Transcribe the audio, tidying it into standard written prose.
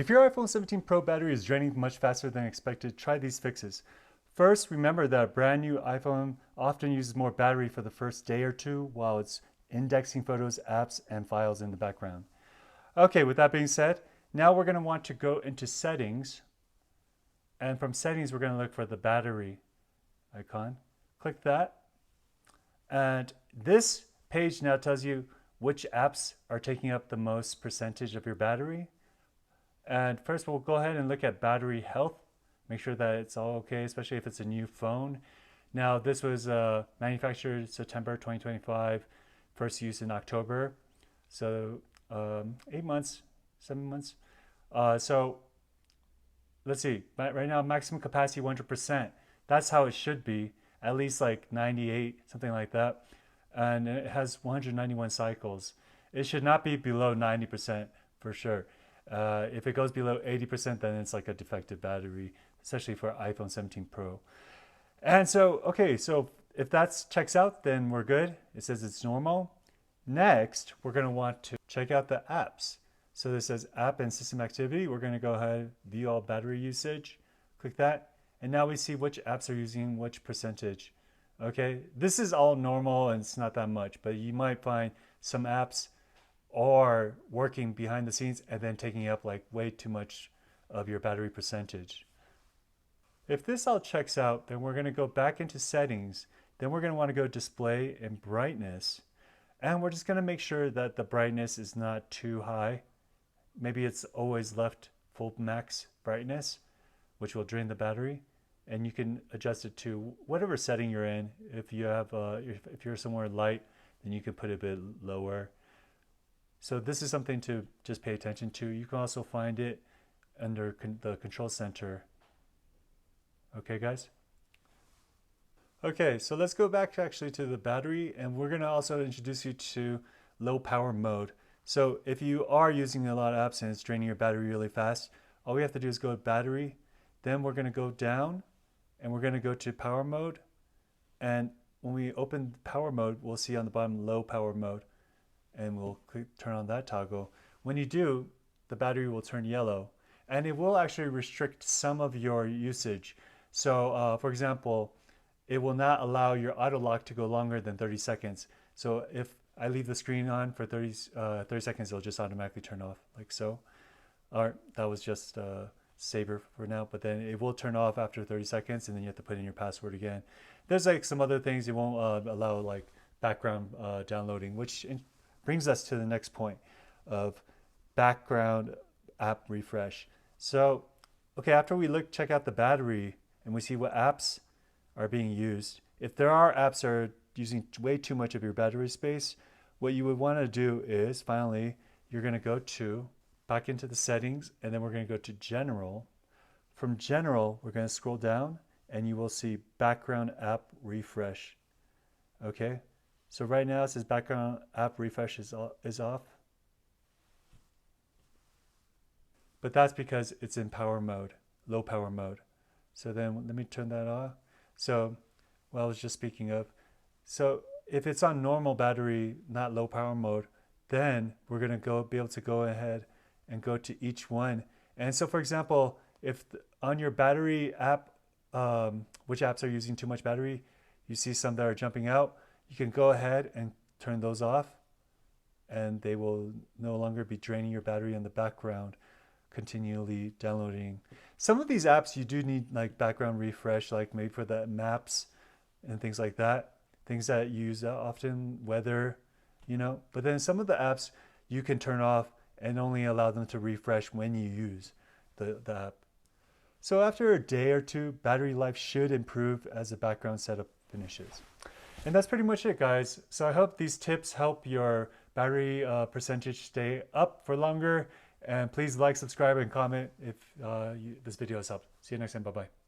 If your iPhone 17 Pro battery is draining much faster than expected, try these fixes. First, remember that a brand new iPhone often uses more battery for the first day or two while it's indexing photos, apps, and files in the background. Okay, with that being said, now we're going to want to go into settings. And from settings, we're going to look for the battery icon. Click that. And this page now tells you which apps are taking up the most percentage of your battery. And first we'll go ahead and look at battery health. Make sure that it's all okay, especially if it's a new phone. Now this was manufactured September 2025, first use in October. So 8 months, 7 months. So let's see, right now maximum capacity 100%. That's how it should be, at least like 98, something like that. And it has 191 cycles. It should not be below 90% for sure. If it goes below 80%, then it's like a defective battery, especially for iPhone 17 Pro. And so, okay, so if that checks out, then we're good. It says it's normal. Next, we're going to want to check out the apps. So this says app and system activity. We're going to go ahead, view all battery usage. Click that. And now we see which apps are using which percentage. Okay, this is all normal and it's not that much, but you might find some apps are working behind the scenes and then taking up like way too much of your battery percentage. If this all checks out, then we're going to go back into settings. Then we're going to want to go display and brightness. And we're just going to make sure that the brightness is not too high. Maybe it's always left full max brightness, which will drain the battery. And you can adjust it to whatever setting you're in. If you have, if you're somewhere light, then you can put it a bit lower. So this is something to just pay attention to. You can also find it under the control center. Okay, guys? Okay, so let's go back actually to the battery, and we're going to also introduce you to low power mode. So if you are using a lot of apps and it's draining your battery really fast, all we have to do is go to battery. Then we're going to go down and we're going to go to power mode. And when we open power mode, we'll see on the bottom low power mode. And we'll turn on that toggle. When you do, the battery will turn yellow. And it will actually restrict some of your usage. So for example, it will not allow your auto lock to go longer than 30 seconds. So if I leave the screen on for 30 seconds, it'll just automatically turn off like so. Or that was just saver for now, but then it will turn off after 30 seconds and then you have to put in your password again. There's like some other things. It won't allow like background downloading, which brings us to the next point of background app refresh. So, okay, after we check out the battery and we see what apps are being used, if there are apps that are using way too much of your battery space, what you would want to do is finally, you're going to go to back into the settings, and then we're going to go to general. From general, we're going to scroll down and you will see background app refresh. Okay. So right now it says background app refresh is off. But that's because it's in power mode, low power mode. So then let me turn that off. So, well, I was just speaking of. So if it's on normal battery, not low power mode, then we're going to be able to go ahead and go to each one. And so for example, if on your battery app, which apps are using too much battery, you see some that are jumping out, you can go ahead and turn those off and they will no longer be draining your battery in the background, continually downloading. Some of these apps you do need like background refresh, like maybe for the maps and things like that, things that you use often, weather, you know. But then some of the apps you can turn off and only allow them to refresh when you use the app. So after a day or two, battery life should improve as the background setup finishes. And that's pretty much it, guys. So I hope these tips help your battery percentage stay up for longer. And please like, subscribe, and comment if this video has helped. See you next time. Bye-bye.